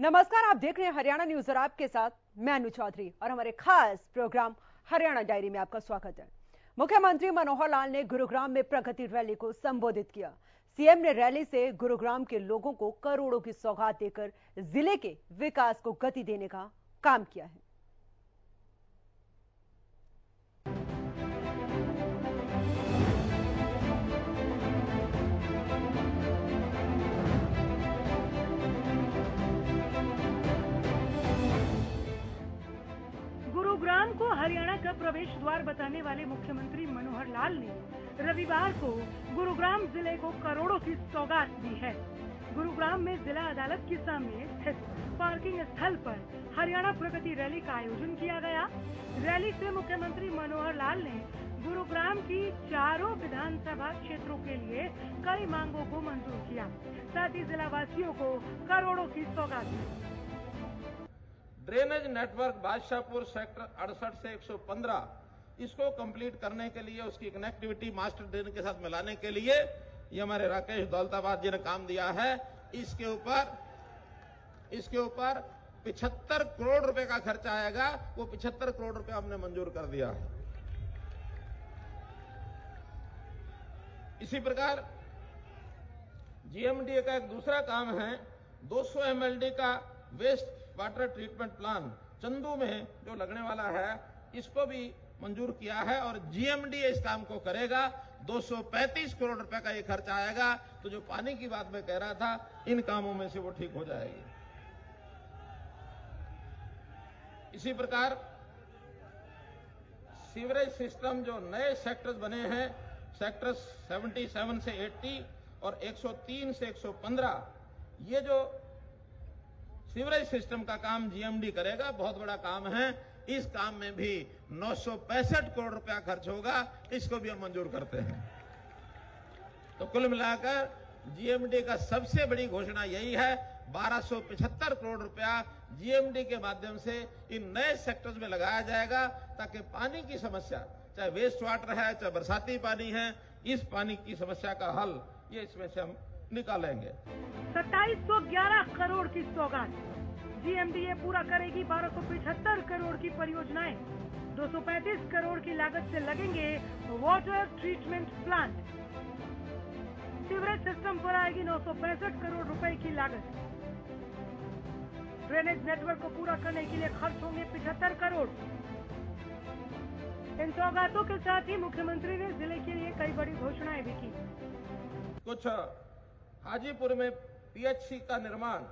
नमस्कार, आप देख रहे हैं हरियाणा न्यूज और आपके साथ मैं अनु चौधरी और हमारे खास प्रोग्राम हरियाणा डायरी में आपका स्वागत है। मुख्यमंत्री मनोहर लाल ने गुरुग्राम में प्रगति रैली को संबोधित किया। सीएम ने रैली से गुरुग्राम के लोगों को करोड़ों की सौगात देकर जिले के विकास को गति देने का काम किया है। गुरुग्राम को हरियाणा का प्रवेश द्वार बताने वाले मुख्यमंत्री मनोहर लाल ने रविवार को गुरुग्राम जिले को करोड़ों की सौगात दी है। गुरुग्राम में जिला अदालत के सामने स्थित पार्किंग स्थल पर हरियाणा प्रगति रैली का आयोजन किया गया। रैली से मुख्यमंत्री मनोहर लाल ने गुरुग्राम की चारों विधानसभा क्षेत्रों के लिए कई मांगों को मंजूर किया, साथ ही जिला वासियों को करोड़ों की सौगात दी। ड्रेनेज नेटवर्क बादशाहपुर सेक्टर 68 से 115 इसको कंप्लीट करने के लिए, उसकी कनेक्टिविटी मास्टर ड्रेन के साथ मिलाने के लिए ये हमारे राकेश दौलताबाद जी ने काम दिया है। इसके ऊपर 75 करोड़ रुपए का खर्चा आएगा। वो 75 करोड़ रुपए हमने मंजूर कर दिया है। इसी प्रकार जीएमडीए का एक दूसरा काम है, 200 एमएलडी का waste water treatment plant Chandu में जो लगने वाला है, इसको भी मंजूर किया है और जीएमडीए इस काम को करेगा। 235 करोड़ रुपए का ये खर्च आएगा। तो जो पानी की बात मैं कह रहा था, इन कामों में से वो ठीक हो जाएगी। इसी प्रकार सीवरेज सिस्टम जो नए सेक्टर्स बने हैं, सेक्टर 77 से 80 और 103 से 115, ये जो सीवरेज सिस्टम का काम जीएमडी करेगा, बहुत बड़ा काम है। इस काम में भी 965 करोड़ रुपया खर्च होगा। इसको भी हम मंजूर करते हैं। तो कुल मिलाकर जीएमडी का सबसे बड़ी घोषणा यही है, 1275 करोड़ रुपया जीएमडी के माध्यम से इन नए सेक्टर्स में लगाया जाएगा, ताकि पानी की समस्या, चाहे वेस्ट वाटर है, चाहे बरसाती पानी है, इस पानी की समस्या का हल ये इसमें से हम निकालेंगे। 2711 करोड़ की सौगात। जीएमडीए पूरा करेगी 1275 करोड़ की परियोजनाएं। 235 करोड़ की लागत से लगेंगे water treatment plant. Sewerage system पर आएगी 965 करोड़ रुपए की लागत। ड्रेनेज नेटवर्क को पूरा करने के लिए खर्च होंगे 75 करोड़। इन सौगातों के साथ ही मुख्यमंत्री ने जिले के लिए कई बड़ी घोषणाएं भी की। कुछ हाजीपुर में पीएचसी का निर्माण,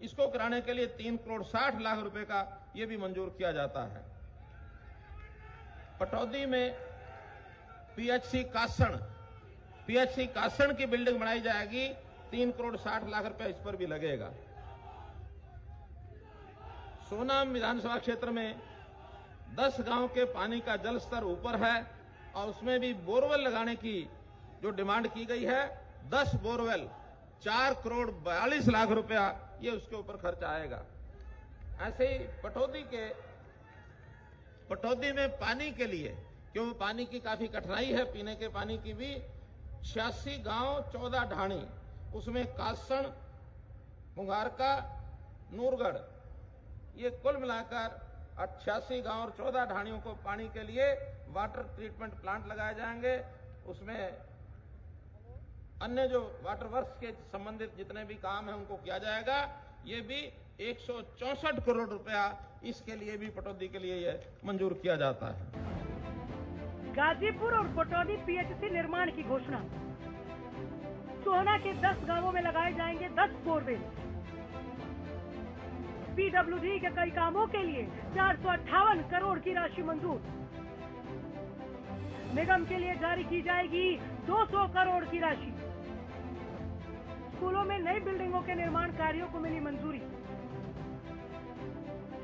इसको कराने के लिए 3 करोड़ 60 लाख रुपए का यह भी मंजूर किया जाता है। पटौदी में पीएचसी कासण की बिल्डिंग बनाई जाएगी, 3 करोड़ 60 लाख रुपए इस पर भी लगेगा। सोनाम विधानसभा क्षेत्र में 10 गांव के पानी का जल स्तर ऊपर है और उसमें भी बोरवेल लगाने की जो डिमांड की गई है, 10 बोरवेल 4 करोड़ 42 लाख रुपया ये उसके ऊपर खर्च आएगा। ऐसे ही पटौदी में पानी के लिए, क्योंकि पानी की काफी कठिनाई है, पीने के पानी की भी, 86 गांव 14 ढाणी, उसमें कासण, मुंगारका, नूरगढ़, ये कुल मिलाकर 88 गांव और 14 ढाणियों को पानी के लिए वाटर ट्रीटमेंट प्लांट लगाए जाएंगे। उसमें अन्य जो वाटर वर्क्स के संबंधित जितने भी काम हैं उनको किया जाएगा। ये भी 164 करोड़ रुपया इसके लिए भी, पटौदी के लिए ये मंजूर किया जाता है। गाजीपुर और पटौदी पीएचसी निर्माण की घोषणा। सोहना के 10 गांवों में लगाए जाएंगे 10 बोरवेल। पीडब्ल्यूडी के कई कामों के लिए 458 करोड़ की राशि मंजूर। निगम के लिए जारी की जाएगी 200 करोड़ की राशि। स्कूलों में नई बिल्डिंगों के निर्माण कार्यों को मिली मंजूरी।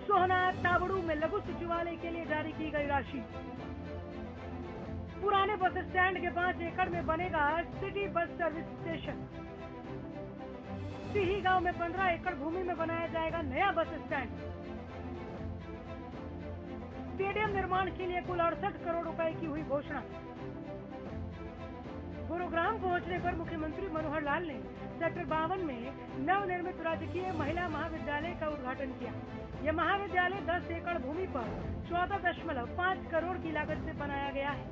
सोहना ताबड़ू में लघु सचिवालय के लिए जारी की गई राशि। पुराने बस स्टैंड के 5 एकड़ में बनेगा सिटी बस सर्विस स्टेशन। सिही गांव में 15 एकड़ भूमि में बनाया जाएगा नया बस स्टैंड। स्टेडियम निर्माण के लिए कुल 68 करोड़ रुपए की हुई घोषणा। गुरुग्राम पहुंचने पर मुख्यमंत्री मनोहर लाल ने सेक्टर 52 में नवनिर्मित राजकीय महिला महाविद्यालय का उद्घाटन किया। यह महाविद्यालय 10 एकड़ भूमि पर 14.5 करोड़ की लागत से बनाया गया है।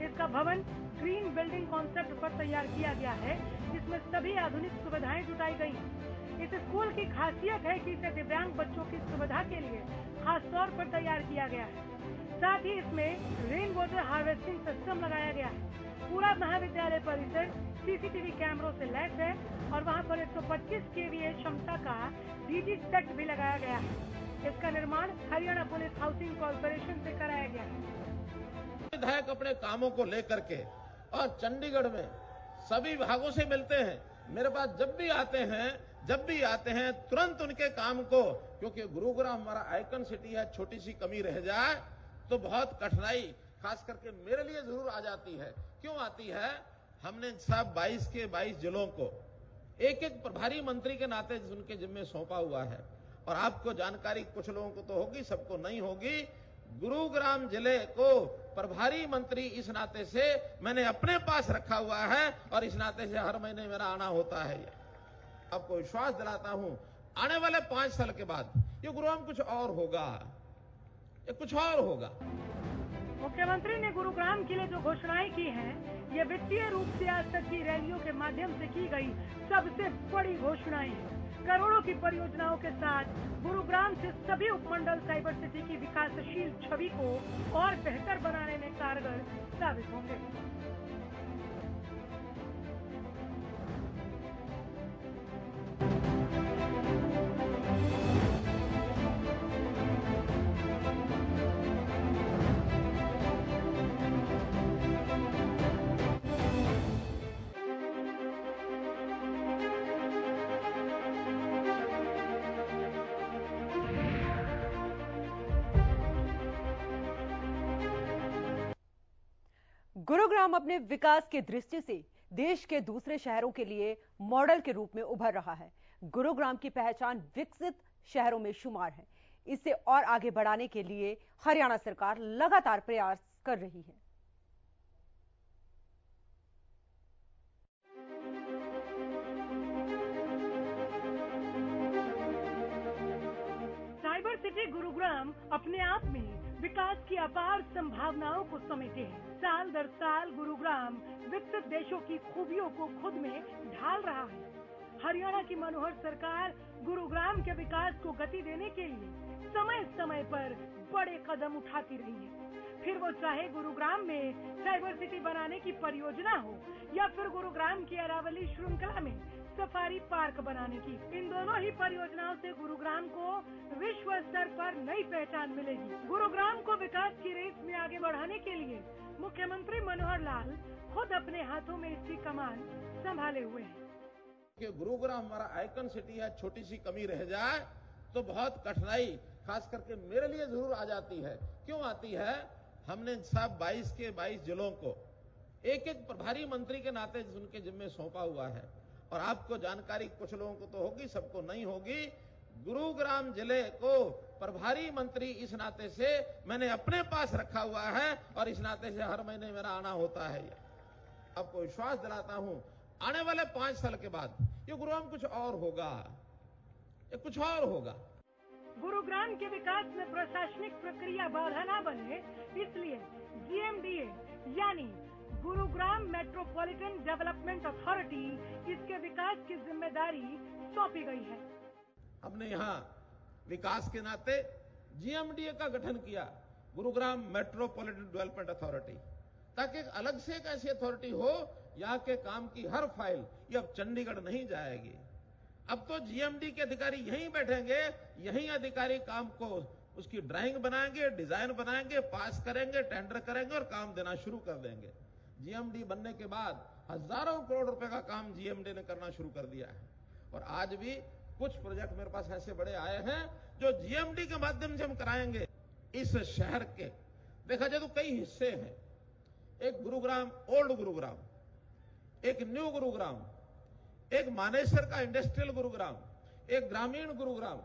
इसका भवन ग्रीन बिल्डिंग कॉन्सेप्ट पर तैयार किया गया है, जिसमें सभी आधुनिक सुविधाएं जुटाई गई हैं। इस स्कूल की खासियत है कि इसे दिव्यांग बच्चों की सुविधा के लिए खास तौर पर तैयार किया गया है। साथ ही इसमें रेन वाटर हार्वेस्टिंग सिस्टम लगाया गया है। पूरा महाविद्यालय परिसर सीसीटीवी कैमरों से लैस है और वहां पर 125 केवीए क्षमता का डीजी सेट भी लगाया गया है। इसका निर्माण हरियाणा पुलिस हाउसिंग कॉर्पोरेशन से कराया गया है। विधायक अपने कामों को लेकर के और चंडीगढ़ में सभी विभागों से मिलते हैं। मेरे पास जब भी आते हैं तुरंत उनके काम को, क्योंकि गुरुग्राम हमारा आइकन सिटी है, छोटी सी कमी रह जाए तो बहुत कठिनाई खास करके मेरे लिए जरूर आ जाती है। क्यों आती है? हमने साहब 22 के 22 जिलों को एक एक प्रभारी मंत्री के नाते उनके जिम्मे सौंपा हुआ है। और आपको जानकारी कुछ लोगों को तो होगी, सबको नहीं होगी। गुरुग्राम जिले को प्रभारी मंत्री इस नाते से मैंने अपने पास रखा हुआ है और इस नाते से हर महीने मेरा आना होता है। आपको विश्वास दिलाता हूं, आने वाले 5 साल के बाद ये गुरुग्राम कुछ और होगा, ये कुछ और होगा। मुख्यमंत्री ने गुरुग्राम के लिए जो घोषणाएं की हैं, ये वित्तीय रूप से आज तक की रैलियों के माध्यम से की गई सबसे बड़ी घोषणाएं हैं। करोड़ों की परियोजनाओं के साथ गुरुग्राम से सभी उपमंडल साइबर सिटी की विकासशील छवि को और बेहतर बनाने में कारगर साबित होंगे। गुरुग्राम अपने विकास की दृष्टि से देश के दूसरे शहरों के लिए मॉडल के रूप में उभर रहा है। गुरुग्राम की पहचान विकसित शहरों में शुमार है। इसे और आगे बढ़ाने के लिए हरियाणा सरकार लगातार प्रयास कर रही है। साइबर सिटी गुरुग्राम अपने आप में विकास की अपार संभावनाओं को समेटे है। साल दर साल गुरुग्राम विकसित देशों की खूबियों को खुद में ढाल रहा है। हरियाणा की मनोहर सरकार गुरुग्राम के विकास को गति देने के लिए समय समय पर बड़े कदम उठाती रही है। फिर वो चाहे गुरुग्राम में साइबर सिटी बनाने की परियोजना हो या फिर गुरुग्राम की अरावली श्रृंखला में सफारी पार्क बनाने की, इन दोनों ही परियोजनाओं से गुरुग्राम को विश्व स्तर पर नई पहचान मिलेगी। गुरुग्राम को विकास की रेस में आगे बढ़ाने के लिए मुख्यमंत्री मनोहर लाल खुद अपने हाथों में इसकी कमान संभाले हुए हैं। कि गुरुग्राम हमारा आइकन सिटी है, छोटी सी कमी रह जाए तो बहुत कठिनाई खास करके मेरे लिए जरूर आ जाती है। क्यों आती है? हमने साहब 22 के 22 जिलों को एक एक प्रभारी मंत्री के नाते उनके जिम्मे सौंपा हुआ है। और आपको जानकारी कुछ लोगों को तो होगी, सबको नहीं होगी। गुरुग्राम जिले को प्रभारी मंत्री इस नाते से मैंने अपने पास रखा हुआ है और इस नाते से हर महीने मेरा आना होता है। आपको विश्वास दिलाता हूं, आने वाले 5 साल के बाद ये गुरुग्राम कुछ और होगा, ये कुछ और होगा। गुरुग्राम के विकास में प्रशासनिक प्रक्रिया बाधा न बने, इसलिए GMDA यानी गुरुग्राम मेट्रोपॉलिटन डेवलपमेंट अथॉरिटी इसके विकास की जिम्मेदारी सौंपी गई है। हमने यहाँ विकास के नाते GMDA का गठन किया, गुरुग्राम मेट्रोपॉलिटन डेवलपमेंट अथॉरिटी, ताकि एक अलग से एक ऐसी अथॉरिटी हो यहाँ के काम की हर फाइल ये अब चंडीगढ़ नहीं जाएगी। अब तो GMD के अधिकारी यहीं बैठेंगे, यहीं अधिकारी काम को उसकी ड्राइंग बनाएंगे, डिजाइन बनाएंगे, पास करेंगे, टेंडर करेंगे और काम देना शुरू कर देंगे। GMD बनने के बाद हजारों करोड़ रुपए का काम GMD ने करना शुरू कर दिया है। और आज भी कुछ प्रोजेक्ट मेरे पास ऐसे बड़े आए हैं जो GMD के माध्यम से हम कराएंगे। इस शहर के देखा जाए तो कई हिस्से हैं, एक गुरुग्राम ओल्ड गुरुग्राम, एक न्यू गुरुग्राम, एक मानेसर का इंडस्ट्रियल गुरुग्राम, एक ग्रामीण गुरुग्राम।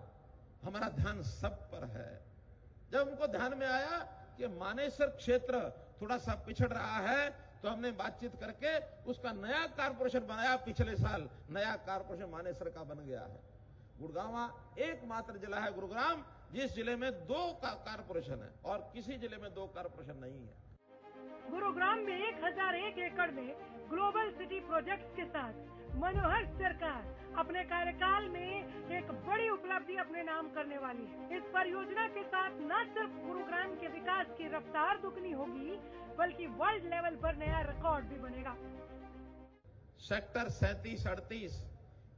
हमारा ध्यान सब पर है। जब हमको ध्यान में आया कि मानेसर क्षेत्र थोड़ा सा पिछड़ रहा है तो हमने बातचीत करके उसका नया कारपोरेशन बनाया। पिछले साल नया कारपोरेशन मानेसर का बन गया है। गुड़गांव एकमात्र जिला है गुरुग्राम जिस जिले में 2 कारपोरेशन है और किसी जिले में 2 कारपोरेशन नहीं है। गुरुग्राम में 1001 एकड़ में ग्लोबल सिटी प्रोजेक्ट्स के साथ मनोहर सरकार अपने कार्यकाल में एक बड़ी उपलब्धि अपने नाम करने वाली है। इस परियोजना के साथ न सिर्फ गुरुग्राम के विकास की रफ्तार दुगनी होगी बल्कि वर्ल्ड लेवल पर नया रिकॉर्ड भी बनेगा। सेक्टर 37-38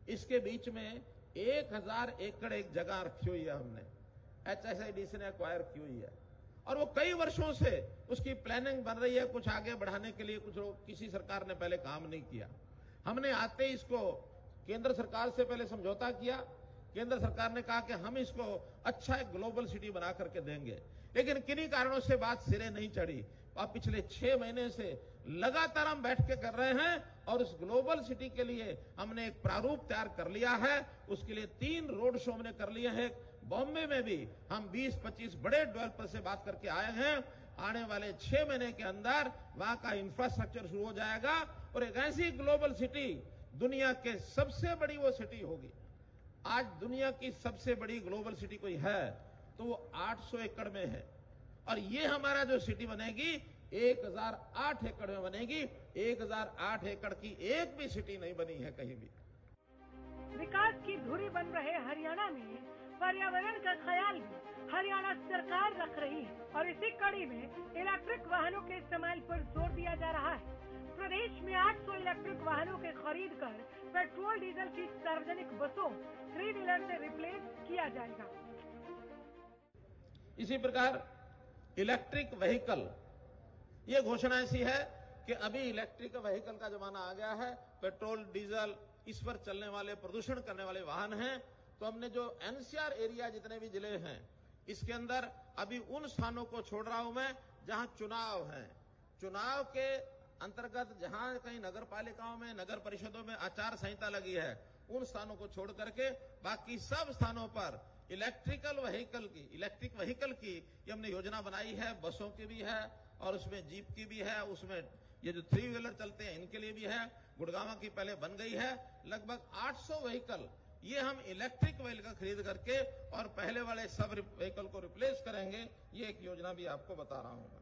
इसके बीच में 1000 एकड़ एक जगह रखी हुई है। हमने HSIDC ने एक्वायर की हुई है और वो कई वर्षों से उसकी प्लानिंग बन रही है। कुछ आगे बढ़ाने के लिए किसी सरकार ने पहले काम नहीं किया। हमने आते ही इसको केंद्र सरकार से पहले समझौता किया। केंद्र सरकार ने कहा कि हम इसको अच्छा एक ग्लोबल सिटी बना करके देंगे, लेकिन किन्हीं कारणों से बात सिरे नहीं चढ़ी। अब पिछले 6 महीने से लगातार हम बैठ के कर रहे हैं और उस ग्लोबल सिटी के लिए हमने एक प्रारूप तैयार कर लिया है। उसके लिए 3 रोड शो हमने कर लिए हैं। बॉम्बे में भी हम 20-25 बड़े डेवलपर से बात करके आए हैं। आने वाले 6 महीने के अंदर वहां का इंफ्रास्ट्रक्चर शुरू हो जाएगा और एक ऐसी ग्लोबल सिटी दुनिया के सबसे बड़ी वो सिटी होगी। आज दुनिया की सबसे बड़ी ग्लोबल सिटी कोई है तो वो 800 एकड़ में है और ये हमारा जो सिटी बनेगी 1008 एकड़ में बनेगी। 1008 एकड़ की एक भी सिटी नहीं बनी है कहीं भी। विकास की धुरी बन रहे हरियाणा में पर्यावरण का ख्याल भी हरियाणा सरकार रख रही है और इसी कड़ी में इलेक्ट्रिक वाहनों के इस्तेमाल पर जोर दिया जा रहा है। प्रदेश में 800 इलेक्ट्रिक वाहनों के खरीद कर पेट्रोल डीजल की सार्वजनिक बसों 3 व्हीलर से रिप्लेस किया जाएगा। इसी प्रकार इलेक्ट्रिक व्हीकल, ये घोषणा ऐसी है कि अभी इलेक्ट्रिक व्हीकल का जमाना आ गया है। पेट्रोल डीजल इस पर चलने वाले प्रदूषण करने वाले वाहन हैं। तो हमने जो NCR एरिया जितने भी जिले हैं इसके अंदर अभी उन स्थानों को छोड़ रहा हूं मैं जहां चुनाव है। चुनाव के अंतर्गत जहां कहीं नगर पालिकाओं में नगर परिषदों में आचार संहिता लगी है उन स्थानों को छोड़ करके बाकी सब स्थानों पर इलेक्ट्रिक व्हीकल की ये हमने योजना बनाई है। बसों की भी है और उसमें जीप की भी है, उसमें ये जो 3 व्हीलर चलते हैं इनके लिए भी है। गुड़गांव की पहले बन गई है। लगभग 800 व्हीकल ये हम इलेक्ट्रिक व्हीकल खरीद करके और पहले वाले सब व्हीकल को रिप्लेस करेंगे। ये एक योजना भी आपको बता रहा हूं।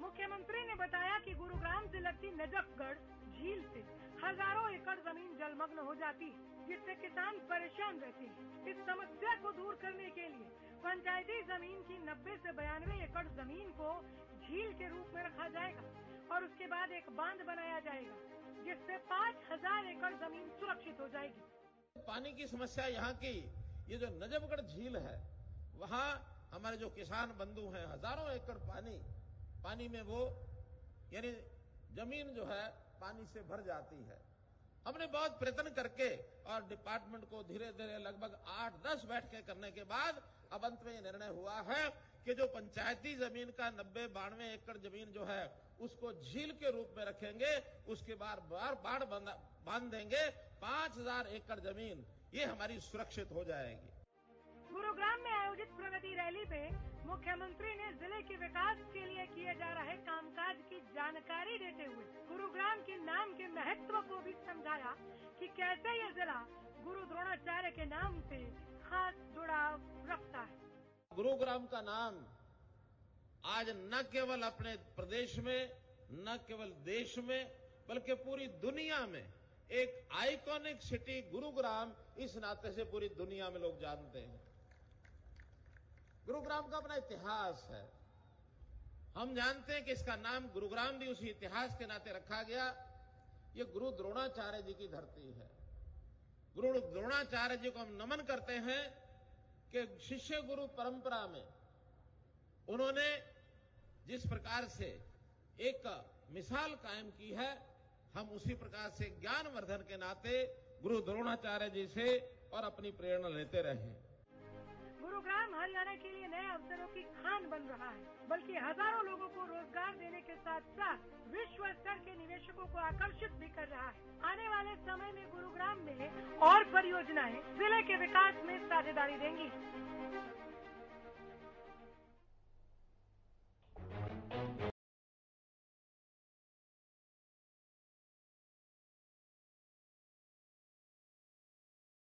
मुख्यमंत्री ने बताया कि गुरुग्राम से लगती नजफगढ़ झील से हजारों एकड़ जमीन जलमग्न हो जाती है जिससे किसान परेशान रहते हैं। इस समस्या को दूर करने के लिए पंचायती जमीन की 90 से 92 एकड़ जमीन को झील के रूप में रखा जाएगा और उसके बाद एक बांध बनाया जाएगा जिससे 5000 एकड़ जमीन सुरक्षित हो जाएगी। पानी की समस्या यहाँ की ये जो नजफगढ़ झील है वहां हमारे जो किसान बंधु हैं हजारों एकड़ पानी में वो यानी जमीन जो है पानी से भर जाती है। हमने बहुत प्रयत्न करके और डिपार्टमेंट को धीरे धीरे लगभग 8-10 बैठकें करने के बाद अब अंत में ये निर्णय हुआ है कि जो पंचायती जमीन का 90-92 एकड़ जमीन जो है उसको झील के रूप में रखेंगे। उसके बाद बाढ़ बांध देंगे। 5000 एकड़ जमीन ये हमारी सुरक्षित हो जाएगी। गुरुग्राम में आयोजित प्रगति रैली में मुख्यमंत्री ने जिले के विकास के लिए किए जा रहे कामकाज की जानकारी देते हुए गुरुग्राम के नाम के महत्व को भी समझाया कि कैसे ये जिला गुरु द्रोणाचार्य के नाम से खास जुड़ाव रखता है। गुरुग्राम का नाम आज न केवल अपने प्रदेश में न केवल देश में बल्कि पूरी दुनिया में एक आइकॉनिक सिटी गुरुग्राम इस नाते से पूरी दुनिया में लोग जानते हैं। गुरुग्राम का अपना इतिहास है। हम जानते हैं कि इसका नाम गुरुग्राम भी उसी इतिहास के नाते रखा गया। ये गुरु द्रोणाचार्य जी की धरती है। गुरु द्रोणाचार्य जी को हम नमन करते हैं कि शिष्य गुरु परंपरा में उन्होंने जिस प्रकार से एक मिसाल कायम की है हम उसी प्रकार से ज्ञानवर्धन के नाते गुरु द्रोणाचार्य जी से और अपनी प्रेरणा लेते रहे। गुरुग्राम हरियाणा के लिए नए अवसरों की खान बन रहा है बल्कि हजारों लोगों को रोजगार देने के साथ साथ विश्व स्तर के निवेशकों को आकर्षित भी कर रहा है। आने वाले समय में गुरुग्राम में और परियोजनाएं जिले के विकास में साझेदारी देंगी।